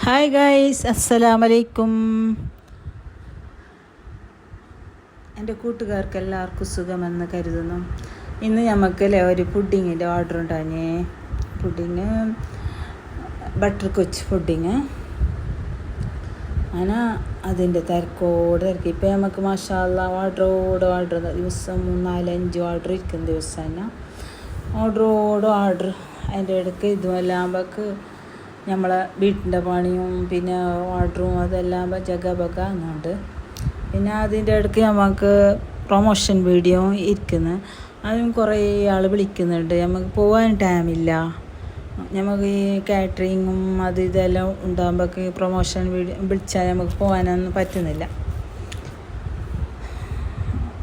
Hi guys, അസ്സലാമലൈക്കും. എൻ്റെ കൂട്ടുകാർക്ക് എല്ലാവർക്കും സുഖമെന്ന് കരുതുന്നു. ഇന്ന് നമുക്കല്ലേ ഒരു പുഡിങ്ങിൻ്റെ ഓർഡർ ഉണ്ടാഞ്ഞേ. പുഡിങ് ബട്ടർ കൊച്ച് പുഡിങ്. അങ്ങനെ അതിൻ്റെ തിരക്ക് ഇപ്പം നമുക്ക് മാഷാ അല്ലാ ഓർഡർ ദിവസം 4-5 ഓർഡർ ഇരിക്കുന്ന ദിവസം തന്നെ ഓർഡർ. അതിൻ്റെ ഇടയ്ക്ക് ഇതുമെല്ലാമ്പക്ക് നമ്മളെ വീട്ടിൻ്റെ പണിയും പിന്നെ ഓർഡറും അതെല്ലാം ജഗബക എന്നുണ്ട്. പിന്നെ അതിൻ്റെ ഇടയ്ക്ക് നമുക്ക് പ്രൊമോഷൻ വീഡിയോ ഇരിക്കുന്നു. അതിനും കുറേ ആൾ വിളിക്കുന്നുണ്ട്. നമുക്ക് പോകാൻ ടൈമില്ല. നമുക്ക് ഈ കാറ്ററിങ്ങും ഇതെല്ലാം ഉണ്ടാകുമ്പോഴേക്ക് പ്രൊമോഷൻ വീഡിയോ വിളിച്ചാൽ നമുക്ക് പോകാനൊന്നും പറ്റുന്നില്ല.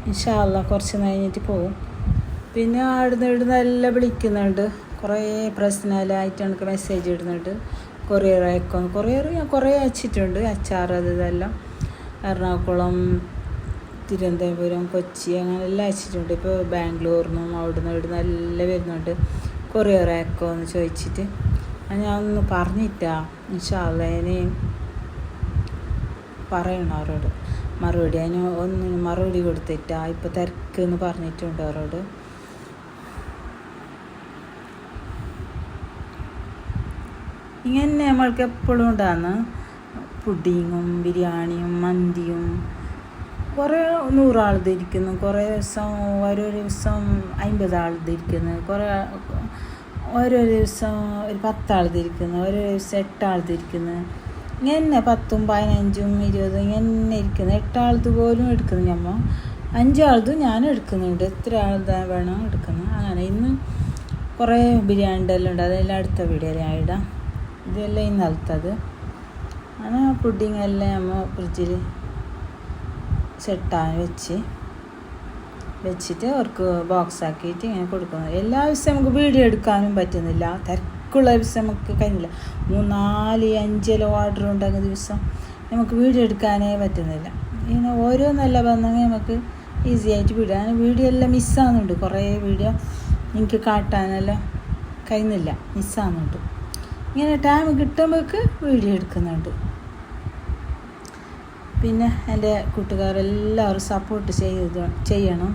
ഇൻഷാ അല്ലാ കുറച്ച് കഴിഞ്ഞിട്ട് പോകും. പിന്നെ ഇവിടുന്ന് എല്ലാം വിളിക്കുന്നുണ്ട്. കുറേ പേഴ്സണലായിട്ട് എനിക്ക് മെസ്സേജ് ഇടുന്നുണ്ട്. കൊറിയർ ഞാൻ കുറേ അയച്ചിട്ടുണ്ട്. അച്ചാർ ഇതെല്ലാം എറണാകുളം, തിരുവനന്തപുരം, കൊച്ചി അങ്ങനെ എല്ലാം അയച്ചിട്ടുണ്ട്. ഇപ്പോൾ ബാംഗ്ലൂരിനും ഇവിടുന്ന് എല്ലാം വരുന്നുണ്ട്. കൊറിയർ അയക്കോ എന്ന് ചോദിച്ചിട്ട് ഞാൻ ഒന്ന് പറഞ്ഞിട്ടാ ഇൻഷാ അല്ലാ ഇനി പറയണം അവരോട് മറുപടി. ഒന്നിന് മറുപടി കൊടുത്തിട്ടാ ഇപ്പോൾ തിരക്കെന്ന് പറഞ്ഞിട്ടുണ്ട് അവരോട്. ഇങ്ങനെ നമ്മൾക്ക് എപ്പോഴും ഉണ്ടാകുന്ന പുഡിങ്ങും ബിരിയാണിയും മന്തിയും കുറേ 100 ആൾ ധരിക്കുന്നു. കുറേ ദിവസം ഓരോ ദിവസം 50 ആൾ ധരിക്കുന്നു. ഓരോ ദിവസം ഒരു 10 ആൾ ധരിക്കുന്നു. ഓരോ ദിവസം 8 ആൾ ധരിക്കുന്നു. ഇങ്ങനെ 10, 15, 20 ഇങ്ങനെ ഇരിക്കുന്നു. 8 ആളത് പോലും എടുക്കുന്നു. നമ്മൾ 5 ആളതും ഞാൻ എടുക്കുന്നുണ്ട്. എത്ര ആൾ വേണം എടുക്കുന്നു. അങ്ങനെ ഇന്ന് കുറേ ബിരിയാണിൻ്റെ എല്ലാം ഉണ്ട്. അതെല്ലാം അടുത്ത വീഡിയോയിൽ ഞാൻ ഇടാം. ഇതെല്ലാം ഇന്നലത്തത്. അങ്ങനെ പുഡിങ് എല്ലാം നമ്മൾ ഫ്രിഡ്ജിൽ സെറ്റാൻ വെച്ചിട്ട് അവർക്ക് ബോക്സ് ആക്കിയിട്ട് ഇങ്ങനെ കൊടുക്കുന്നു. എല്ലാ ദിവസവും നമുക്ക് വീഡിയോ എടുക്കാനും പറ്റുന്നില്ല. തിരക്കുള്ള ദിവസം നമുക്ക് കഴിഞ്ഞില്ല. 3, 4, 5 ഓർഡർ ഉണ്ടാകുന്ന ദിവസം നമുക്ക് വീഡിയോ എടുക്കാനേ പറ്റുന്നില്ല. ഇങ്ങനെ ഓരോന്നല്ല വന്നെങ്കിൽ നമുക്ക് ഈസി ആയിട്ട് വീഡിയോ എല്ലാം മിസ്സാകുന്നുണ്ട്. കുറേ വീഡിയോ എനിക്ക് കാട്ടാനെല്ലാം കഴിയുന്നില്ല, മിസ്സാകുന്നുണ്ട്. ഇങ്ങനെ ടൈം കിട്ടുമ്പോഴേക്ക് വീഡിയോ എടുക്കുന്നുണ്ട്. പിന്നെ എൻ്റെ കൂട്ടുകാരെല്ലാവരും സപ്പോർട്ട് ചെയ്യണം.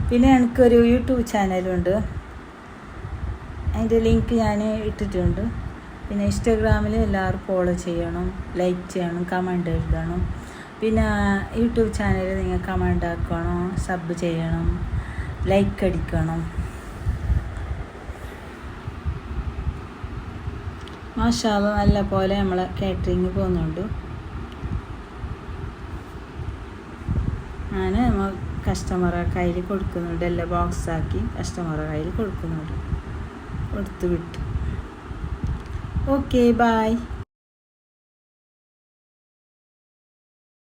പിന്നെ എനിക്കൊരു യൂട്യൂബ് ചാനലുണ്ട്. അതിൻ്റെ ലിങ്ക് ഞാൻ ഇട്ടിട്ടുണ്ട്. പിന്നെ ഇൻസ്റ്റാഗ്രാമിൽ എല്ലാവരും ഫോളോ ചെയ്യണം, ലൈക്ക് ചെയ്യണം, കമൻ്റ് എഴുതണം. പിന്നെ യൂട്യൂബ് ചാനലിൽ നിങ്ങൾ കമൻ്റ് ആക്കണം, സബ് ചെയ്യണം, ലൈക്ക് അടിക്കണം. മാഷാ അല്ലാ നല്ല പോലെ നമ്മളെ കാറ്ററിങ് പോകുന്നുണ്ട്. ഞാൻ കസ്റ്റമറെ കയ്യിൽ കൊടുക്കുന്നുണ്ട്. എല്ലാം ബോക്സാക്കി കസ്റ്റമറെ കയ്യിൽ കൊടുക്കുന്നുണ്ട്. കൊടുത്തു വിട്ടു. Okay, bye.